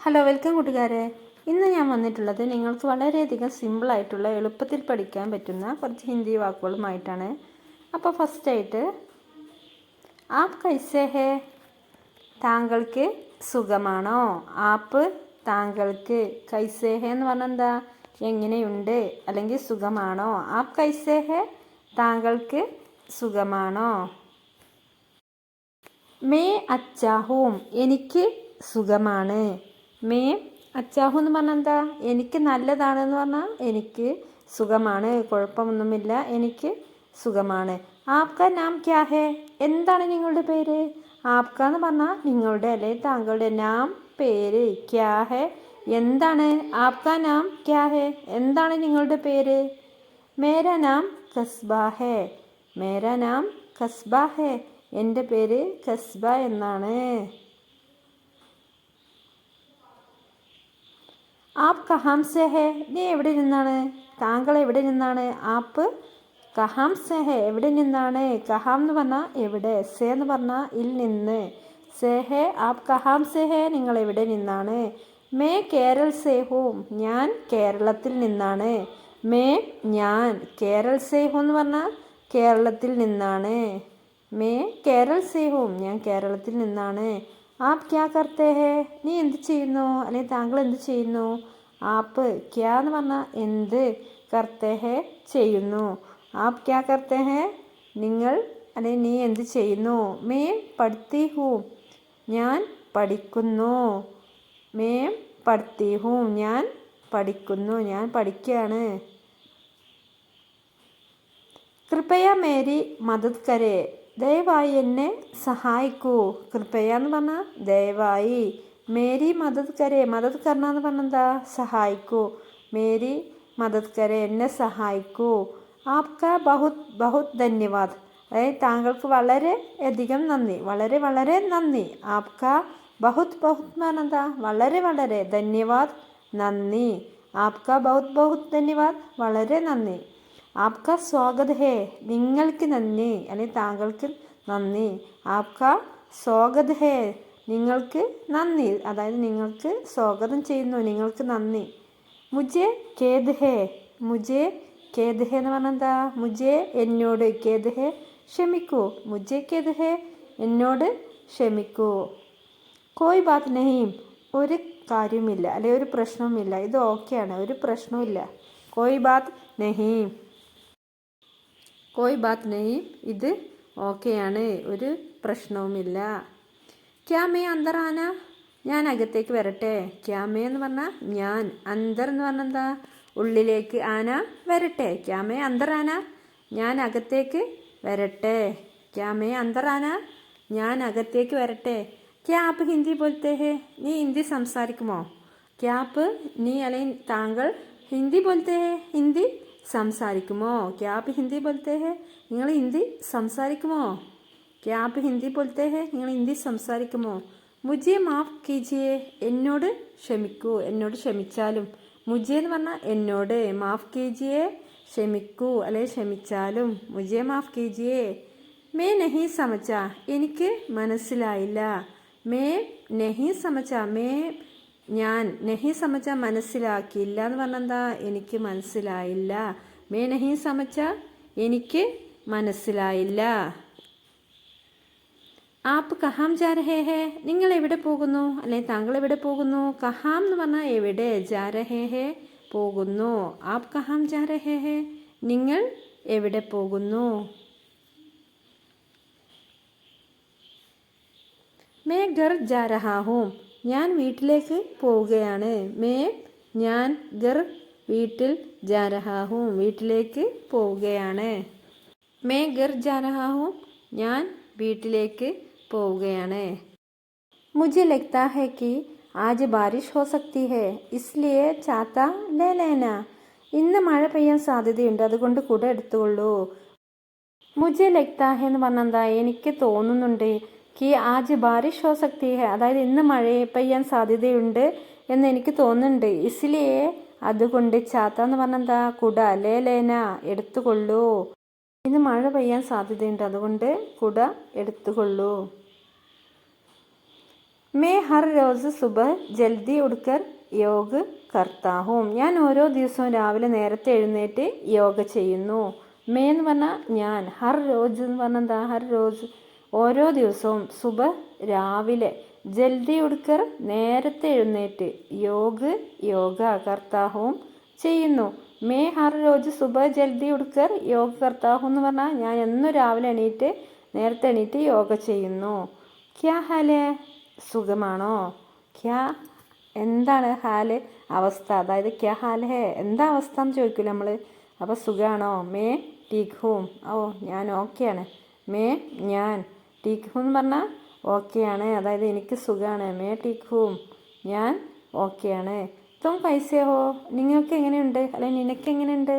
Hello welcome കൂട്ടുകാരെ. ഇന്ന് ഞാൻ വന്നിട്ടുള്ളത് നിങ്ങൾക്ക് വളരെയധികം സിമ്പിളായിട്ടുള്ള എളുപ്പത്തിൽ പഠിക്കാൻ പറ്റുന്ന കുറച്ച് ഹിന്ദി വാക്കുകളുമായിട്ടാണ്. അപ്പോൾ ഫസ്റ്റായിട്ട് ആപ്പ് കൈസേ ഹേ, താങ്കൾക്ക് സുഖമാണോ. ആപ്പ് താങ്കൾക്ക്, കൈസേ ഹേ എന്ന് പറഞ്ഞാൽ എന്താ, എങ്ങനെയുണ്ട് അല്ലെങ്കിൽ സുഖമാണോ. ആപ്പ് കൈസേ ഹേ, താങ്കൾക്ക് സുഖമാണോ. മേ അച്ഛാ ഹൂം, എനിക്ക് സുഖമാണ്. മേ അച്ചാഹു എന്ന് പറഞ്ഞാൽ എന്താ, എനിക്ക് നല്ലതാണെന്ന് പറഞ്ഞാൽ എനിക്ക് സുഖമാണ്, കുഴപ്പമൊന്നുമില്ല, എനിക്ക് സുഖമാണ്. ആപ്കാ നാം ക്യാ ഹേ, എന്താണ് നിങ്ങളുടെ പേര്. ആപ്ക എന്ന് പറഞ്ഞാൽ നിങ്ങളുടെ അല്ലെങ്കിൽ താങ്കളുടെ, നാം പേര്, ക്യാ ഹേ എന്താണ്. ആപ്കാ നാം ക്യാ ഹേ, എന്താണ് നിങ്ങളുടെ പേര്. മേരാ നാം കസ്ബ ഹേ, മേരാ നാം കസ്ബ ഹേ, എൻ്റെ പേര് കസ്ബ എന്നാണ്. ആപ്പ് കഹാം സേ ഹേ, നീ എവിടെ നിന്നാണ്, താങ്കൾ എവിടെ നിന്നാണ്. ആപ്പ് കഹാം സേ ഹേ, എവിടെ നിന്നാണ്. കഹാം എന്ന് പറഞ്ഞാൽ എവിടെ, സേ എന്ന് പറഞ്ഞാൽ ഇൽ നിന്ന്. സേ ഹേ, ആപ്പ് കഹാം സേ ഹേ, നിങ്ങൾ എവിടെ നിന്നാണ്. മേ കേരൾ സേ ഹൂം, ഞാൻ കേരളത്തിൽ നിന്നാണ്. മേ ഞാൻ, കേരൾ സേ ഹൂ എന്ന് പറഞ്ഞാൽ കേരളത്തിൽ നിന്നാണ്. മേ കേരൾ സേ ഹൂം, ഞാൻ കേരളത്തിൽ നിന്നാണ്. ആപ്പ് ക്യാ കർത്തേ ഹേ, നീ എന്ത് ചെയ്യുന്നു അല്ലെങ്കിൽ താങ്കൾ എന്ത് ചെയ്യുന്നു. ആപ്പ് ക്യാ എന്ന് പറഞ്ഞാൽ എന്ത്, കർത്തേ ഹേ ചെയ്യുന്നു. ആപ്പ് ക്യാ കർത്തേ ഹേ, നിങ്ങൾ അല്ലെങ്കിൽ നീ എന്ത് ചെയ്യുന്നു. മേ പഠിത്തി ഹൂം, ഞാൻ പഠിക്കുന്നു. മേ പഠിത്തി ഹൂം, ഞാൻ പഠിക്കുന്നു, ഞാൻ പഠിക്കുകയാണ്. കൃപയ മേരി മദത് കരേ, ദയവായി എന്നെ സഹായിക്കൂ. കൃപയ എന്ന് പറഞ്ഞാൽ ദയവായി. മേരി മദത് കരേ, മദത് കർണ എന്ന് പറഞ്ഞാൽ എന്താ, സഹായിക്കൂ. മേരി മദത് കരേ, എന്നെ സഹായിക്കൂ. ആപ്കാ ബഹുത് ബഹുത് ധന്യവാദ്, അതായത് താങ്കൾക്ക് വളരെ അധികം നന്ദി, വളരെ വളരെ നന്ദി. ആപ്കാ ബഹുത് ബഹുത് എന്ന് പറഞ്ഞാൽ എന്താ, വളരെ വളരെ, ധന്യവാദ് നന്ദി. ആപ്കാ ബഹുത് ബഹുത് ധന്യവാദ്, വളരെ നന്ദി. ആപ്കാ സ്വാഗത് ഹേ, നിങ്ങൾക്ക് നന്ദി അല്ലെങ്കിൽ താങ്കൾക്ക് നന്ദി. ആപ്കാ സ്വാഗത് ഹേ, നിങ്ങൾക്ക് നന്ദി, അതായത് നിങ്ങൾക്ക് സ്വാഗതം ചെയ്യുന്നു, നിങ്ങൾക്ക് നന്ദി. മുജെ ഖേദ് ഹേ, മുജെ ഖേദ് ഹേ എന്ന് പറഞ്ഞാൽ എന്താ, മുജെ എന്നോട്, ഖേദ് ഹേ ക്ഷമിക്കൂ. മുജെ ഖേദ് ഹേ, എന്നോട് ക്ഷമിക്കൂ. കോയ് ബാത് നഹീം, ഒരു കാര്യമില്ല അല്ലെങ്കിൽ ഒരു പ്രശ്നവുമില്ല, ഇത് ഓക്കെയാണ്, ഒരു പ്രശ്നവുമില്ല. കോയ് ബാത് നഹീം, കോയ് ബാത് നഹീം, ഇത് ഓക്കെയാണ്, ഒരു പ്രശ്നവുമില്ല. ക്യാ മേ അന്തർ ആന, ഞാൻ അകത്തേക്ക് വരട്ടെ. ക്യാ മേ എന്ന് പറഞ്ഞാൽ ഞാൻ, അന്തർ എന്ന് പറഞ്ഞാൽ എന്താ, ഉള്ളിലേക്ക്, ആന വരട്ടെ. ക്യാ മേ അന്തർ ആന, ഞാൻ അകത്തേക്ക് വരട്ടെ. ക്യാ മേ അന്തർ ആന, ഞാൻ അകത്തേക്ക് വരട്ടെ. ക്യാ ആപ്പ് ഹിന്ദി ബോൽത്തേ ഹേ, നീ ഹിന്ദി സംസാരിക്കുമോ. ക്യാ ആപ്പ്, നീ അല്ലെങ്കിൽ താങ്കൾ, ഹിന്ദി ബോൽത്തേ ഹേ, ഹിന്ദി സംസാരിക്കുമോ. ക്യാ ആപ്പ് ഹിന്ദി ബോൽത്തേ ഹേ, നിങ്ങൾ ഹിന്ദി സംസാരിക്കുമോ. ക്യാ ആപ്പ് ഹിന്ദി ബോൽത്തേ ഹേ, നിങ്ങൾ ഹിന്ദി സംസാരിക്കുമോ. മുജെ മാഫ് കീജിയേ, എന്നോട് ക്ഷമിക്കൂ, എന്നോട് ക്ഷമിച്ചാലും. മുജെ എന്ന് പറഞ്ഞാൽ എന്നോട്, മാഫ് കീജിയേ ക്ഷമിക്കൂ അല്ലെങ്കിൽ ക്ഷമിച്ചാലും. മുജെ മാഫ് കീജിയേ. മേ നഹീ സമച്ച, എനിക്ക് മനസ്സിലായില്ല. മേ നഹീ സമച്ച, മേ ഞാൻ, നഹീ സമച്ച മനസ്സിലാക്കിയില്ല എന്ന് പറഞ്ഞാൽ എന്താ, എനിക്ക് മനസ്സിലായില്ല. മേ നഹീ സമച്ച, എനിക്ക് മനസ്സിലായില്ല. ആപ്പ് കഹാം ജാ രഹേ ഹേ, നിങ്ങൾ എവിടെ പോകുന്നു അല്ലെങ്കിൽ താങ്കൾ എവിടെ പോകുന്നു. കഹാം എന്ന് പറഞ്ഞാൽ എവിടെ, ജാ രഹേ ഹേ പോകുന്നു. ആപ്പ് കഹാം ജാ രഹേ ഹേ, നിങ്ങൾ എവിടെ പോകുന്നു. മേ ഘർ ജാ രഹാ ഹൂം, ഞാൻ വീട്ടിലേക്ക് പോവുകയാണ്. മേ ഞാൻ, ഘർ വീട്ടിൽ, ജാ രഹാ ഹൂം വീട്ടിലേക്ക് പോവുകയാണ്. മേ ഘർ ജാ രഹാ ഹൂം, ഞാൻ വീട്ടിലേക്ക് പോവുകയാണ്. മുझे लगता है कि आज बारिश हो सकती है, इसलिए छाता ले लेना. ഇന്ന് മഴ പെയ്യാൻ സാധ്യതയുണ്ട്, അതുകൊണ്ട് കുട എടുത്തുകൊള്ളൂ. മുझे लगता है എന്ന് പറഞ്ഞാൽ എന്താ, എനിക്ക് തോന്നുന്നുണ്ട്. കി ആജ് ബാരിഷ് ഹോ സക്തി ഹെ, അതായത് ഇന്ന് മഴ പെയ്യാൻ സാധ്യതയുണ്ട് എന്ന് എനിക്ക് തോന്നുന്നുണ്ട്. ഇസ്ലിയെ, അതുകൊണ്ട്, ചാത്ത എന്ന് പറഞ്ഞാൽ എന്താ, കുട, ലേ ലേന എടുത്തുകൊള്ളൂ. ഇന്ന് മഴ പെയ്യാൻ സാധ്യതയുണ്ട്, അതുകൊണ്ട് കുട എടുത്തുകൊള്ളൂ. मैं हर रोज़ सुबह जल्दी उठकर योग करता हूँ. ഞാൻ ഓരോ ദിവസവും രാവിലെ നേരത്തെ എഴുന്നേറ്റ് യോഗ ചെയ്യുന്നു. മേ എന്ന് പറഞ്ഞാൽ ഞാൻ, ഹർ റോസ് എന്ന് പറഞ്ഞാൽ എന്താ, ഹർ റോസ് ഓരോ ദിവസവും, സുബ രാവിലെ, ജൽദി ഉടുക്കർ നേരത്തെ എഴുന്നേറ്റ്, യോഗ കർത്താഹും ചെയ്യുന്നു. മേ ഹർ റോസ് സുബ ജൽദി ഉടുക്കർ യോഗ കർത്താഹും എന്ന് പറഞ്ഞാൽ ഞാൻ എന്നും രാവിലെ നേരത്തെ എണീറ്റ് യോഗ ചെയ്യുന്നു. ക്യാ ഹാല്, സുഖമാണോ? ക്യാ എന്താണ്, ഹാല് അവസ്ഥ, അതായത് ക്യാ ഹാല് ഹേ എന്താ അവസ്ഥ എന്ന് ചോദിക്കില്ല നമ്മൾ. അപ്പോൾ സുഖമാണോ? മേ ടീക്ക് ഹൂം, ഓ ഞാൻ ഓക്കെയാണ്. മേ ഞാൻ, ടീക്ക് ഹൂം എന്ന് പറഞ്ഞാൽ ഓക്കെയാണ്, അതായത് എനിക്ക് സുഖമാണ്. മേ ടീക്ക് ഹൂം ഞാൻ ഓക്കെയാണ്. തും കൈസേ ഹോ, നിങ്ങൾക്ക് എങ്ങനെയുണ്ട്, അല്ലെങ്കിൽ നിനക്ക് എങ്ങനെയുണ്ട്,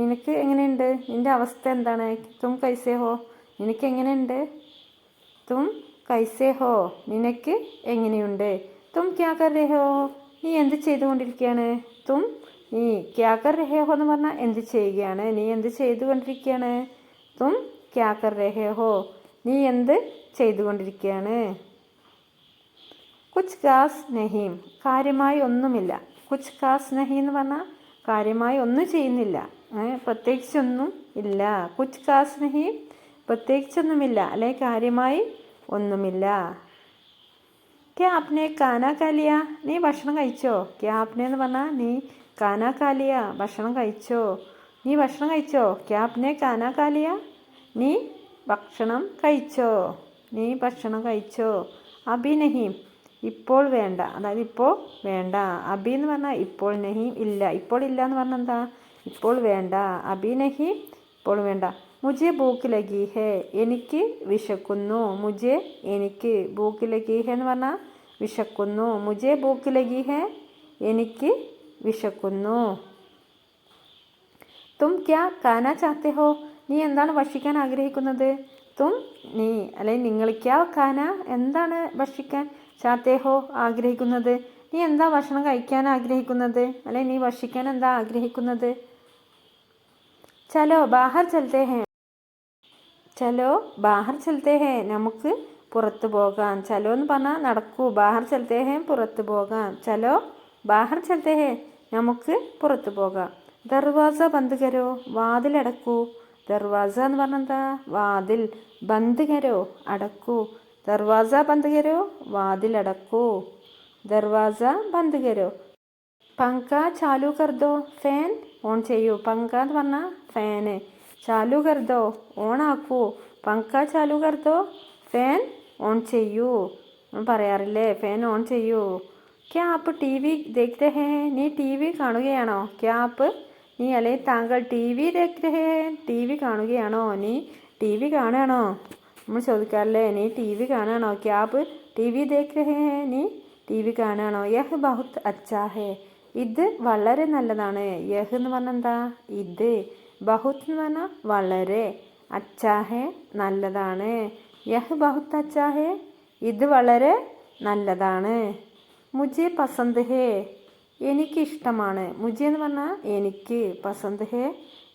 നിനക്ക് എങ്ങനെയുണ്ട്, നിൻ്റെ അവസ്ഥ എന്താണ്? തും കൈസേ ഹോ, നിനക്ക് എങ്ങനെയുണ്ട്. തും കൈസേ ഹോ, നിനക്ക് എങ്ങനെയുണ്ട്. തും ക്യാ കർ രഹേ ഹോ, നീ എന്ത് ചെയ്തുകൊണ്ടിരിക്കുകയാണ്. തും നീ, ക്യാ കർ രഹേ ഹോ എന്ന് പറഞ്ഞാൽ എന്ത് ചെയ്യുകയാണ്, നീ എന്ത് ചെയ്തുകൊണ്ടിരിക്കുകയാണ്. തും ക്യാ കർ രഹേ ഹോ, നീ എന്ത് ചെയ്തുകൊണ്ടിരിക്കുകയാണ്. കുച്ച് ഖാസ് നഹീം, കാര്യമായി ഒന്നുമില്ല. കുച്ച് ഖാസ് നഹീം എന്ന് പറഞ്ഞാൽ കാര്യമായി ഒന്നും ചെയ്യുന്നില്ല, പ്രത്യേകിച്ചൊന്നും ഇല്ല. കുച്ച് ഖാസ് നഹീം, പ്രത്യേകിച്ചൊന്നുമില്ല, അല്ലെ കാര്യമായി ഒന്നുമില്ല. ക്യാ ആപ്നെ കാനാ കാലിയ, നീ ഭക്ഷണം കഴിച്ചോ. ക്യാ ആപ്നെ എന്ന് പറഞ്ഞാൽ നീ, കാനാ കാലിയ ഭക്ഷണം കഴിച്ചോ, നീ ഭക്ഷണം കഴിച്ചോ. ക്യാ ആപ്നെ കാനാ കാലിയ, നീ ഭക്ഷണം കഴിച്ചോ, നീ ഭക്ഷണം കഴിച്ചോ. അബി നഹീം, ഇപ്പോൾ വേണ്ട, അതായത് ഇപ്പോൾ വേണ്ട. അബി എന്ന് പറഞ്ഞാൽ ഇപ്പോൾ, നഹീം ഇല്ല, ഇപ്പോൾ ഇല്ല എന്ന് പറഞ്ഞാൽ എന്താ, ഇപ്പോൾ വേണ്ട. അബി നഹീം, ഇപ്പോൾ വേണ്ട. മുझे ഭൂക്ക് ലഗി ഹേ, എനിക്ക് വിശക്കുന്നു. മുझे എനിക്ക്, ഭൂക്ക് ലഗി ഹേ എന്ന് പറഞ്ഞാൽ വിശക്കുന്നു. മുझे ഭൂക്ക് ലഗി ഹേ, എനിക്ക് വിശക്കുന്നു. തും ക്യാ കാനാ ചാഹത്തെ ഹോ, നീ എന്താണ് ഭക്ഷിക്കാൻ ആഗ്രഹിക്കുന്നത്. തും നീ, അല്ലെങ്കിൽ നിങ്ങൾ, ക്യാ കാന എന്താണ് ഭക്ഷിക്കാൻ, ചാഹത്തെ ഹോ ആഗ്രഹിക്കുന്നത്, നീ എന്താ ഭക്ഷണം കഴിക്കാൻ ആഗ്രഹിക്കുന്നത്, അല്ലെങ്കിൽ നീ ഭക്ഷിക്കാൻ എന്താ ആഗ്രഹിക്കുന്നത്. ചലോ ബാഹർ ചലത്തെ ഹേ, ചലോ ബാഹർ ചലത്തെ ഹേ, നമുക്ക് പുറത്തു പോകാം. ചലോ എന്ന് പറഞ്ഞാൽ നടക്കൂ, ബാഹർ ചലത്തെ ഹേ പുറത്തു പോകാം. ചലോ ബാഹർ ചലത്തെ ഹേ, നമുക്ക് പുറത്തു പോകാം. ദർവാസ ബന്ദ് കരോ, വാതിലടക്കൂ. ദർവാസ എന്ന് പറഞ്ഞാൽ എന്താ, വാതിൽ. ബന്ദ് കരോ, അടക്കൂ. ദർവാസ ബന്ദ് കരോ, വാതിലടക്കൂ. ദർവാസ ബന്ദ് കരോ. പങ്ക ചാലു കർദോ, ഫാൻ ഓൺ ചെയ്യൂ. പങ്ക എന്ന് പറഞ്ഞാൽ fan. Chalu കർദോ, on ആക്കൂ. പങ്ക Chalu കർദോ, fan on ചെയ്യൂ. പറയാറില്ലേ, ഫാൻ ഓൺ ചെയ്യൂ. ക്യാ ആപ്പ് ടി വി ദേഖ് രഹേ ഹേ, നീ ടി വി കാണുകയാണോ. ക്യാ ആപ്പ്, നീ അല്ലെ താങ്കൾ ടി വി ദേഖ് രഹേ ഹേ, ടി വി കാണുകയാണോ, നീ ടി വി കാണുകയാണോ. നമ്മൾ ചോദിക്കാറില്ലേ, നീ ടി വി കാണുകയാണോ. ക്യാ ആപ്പ് ടി വി ദേഖ് രഹേ ഹേ, നീ ടി വി കാണുകയാണോ. യഹ് ബഹുത് അച്ഛാ ഹേ, ഇത് വളരെ നല്ലതാണ്. യഹ് എന്ന് പറഞ്ഞാൽ എന്താ, ഇത്. ബഹുത് എന്ന് പറഞ്ഞാൽ വളരെ. അച്ഛാ ഹേ നല്ലതാണ്. യഹ് ബഹുത് അച്ഛാ ഹേ, ഇത് വളരെ നല്ലതാണ്. മുझे പസന്ത് ഹേ, എനിക്ക് ഇഷ്ടമാണ്. മുझे എന്ന് പറഞ്ഞാൽ എനിക്ക്, പസന്ത് ഹേ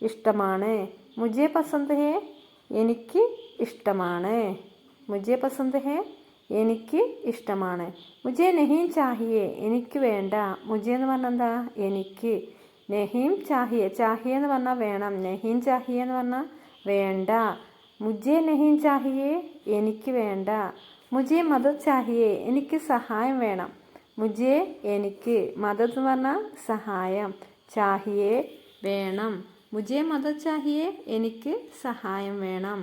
ഇഷ്ടമാണ്. മുझे പസന്ത് ഹേ, എനിക്ക് ഇഷ്ടമാണ്. മുझे പസന്ത് ഹേ, എനിക്ക് ഇഷ്ടമാണ്. മുझे നഹീം ചാഹിയേ, എനിക്ക് വേണ്ട. മുझे എന്ന് പറഞ്ഞാൽ എന്താ, എനിക്ക്. നഹീം ചാഹിയേ, ചാഹിയേ എന്ന് പറഞ്ഞാൽ വേണം. നഹീം ചാഹിയേ എന്ന് പറഞ്ഞാൽ വേണ്ട. മുझे നഹീം ചാഹിയേ, എനിക്ക് വേണ്ട. മുझे മദദ് ചാഹിയേ, എനിക്ക് സഹായം വേണം. മുझे എനിക്ക്, മദദ് എന്ന് പറഞ്ഞാൽ സഹായം, ചാഹിയേ വേണം. മുझे മദദ് ചാഹിയേ, എനിക്ക് സഹായം വേണം.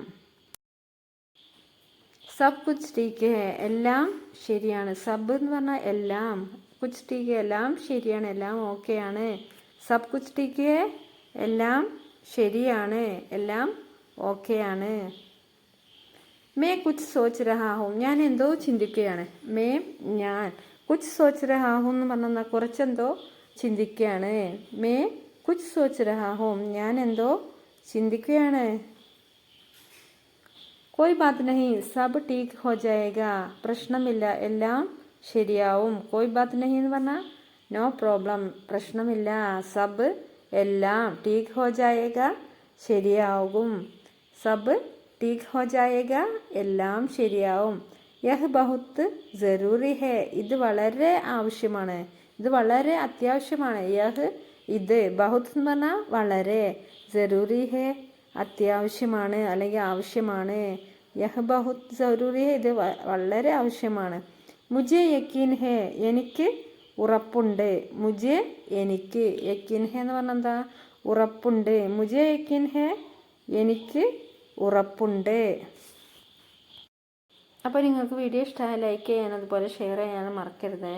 സബ് കുച്ച് ടീക്ക് ഹേ, എല്ലാം ശരിയാണ്. സബ് എന്ന് പറഞ്ഞാൽ എല്ലാം. കുച്ച് ടീക്ക്, എല്ലാം ശരിയാണ്, എല്ലാം ഓക്കെയാണ്. സബ് കുച്ച് ടീക്ക് ഹേ, എല്ലാം ശരിയാണ്, എല്ലാം ഓക്കെയാണ്. മേ കുച്ച് സോച്ച് രഹാ ഹൂം, ഞാൻ എന്തോ ചിന്തിക്കുകയാണ്. മേ ഞാൻ, കുച്ച് സോച്ച് രഹാ ഹൂം എന്ന് പറഞ്ഞാൽ കുറച്ചെന്തോ ചിന്തിക്കുകയാണ്. മേ കുച്ച് സോച്ച് രഹാ ഹൂം, ഞാൻ എന്തോ ചിന്തിക്കുകയാണ്. കോയ് ബാത് നഹീ സബ് ടീക്ക് ഹോ ജായേഗ, പ്രശ്നമില്ല, എല്ലാം ശരിയാവും. കോയ് ബാത് നഹീ എന്ന് പറഞ്ഞാൽ നോ പ്രോബ്ലം, പ്രശ്നമില്ല. സബ് എല്ലാം, ടീക്ക് ഹോ ജായേഗ ശരിയാകും. സബ് ടീക്ക് ഹോ ജായേഗ എല്ലാം ശരിയാവും. യഹ് ബഹുത്ത് ജറൂറി ഹേ, ഇത് വളരെ ആവശ്യമാണ്, ഇത് വളരെ അത്യാവശ്യമാണ്. യഹ് ഇത്, ബഹുത്ത് എന്ന് പറഞ്ഞാൽ വളരെ, ജറൂറി ഹേ അത്യാവശ്യമാണ് അല്ലെങ്കിൽ ആവശ്യമാണ്. യഹ് ബഹുത്ത് ജറൂറി ഹേ, ഇത് വളരെ ആവശ്യമാണ്. മുജെ യക്കീൻ ഹേ, എനിക്ക് ഉറപ്പുണ്ട്. മുജെ എനിക്ക്, യക്കീൻ ഹേ എന്ന് പറഞ്ഞാൽ എന്താ, ഉറപ്പുണ്ട്. മുജെ യക്കീൻ ഹേ, എനിക്ക് ഉറപ്പുണ്ട്. അപ്പോൾ നിങ്ങൾക്ക് വീഡിയോ ഇഷ്ടമായ ലൈക്ക് ചെയ്യാനും അതുപോലെ ഷെയർ ചെയ്യാനും മറക്കരുത്.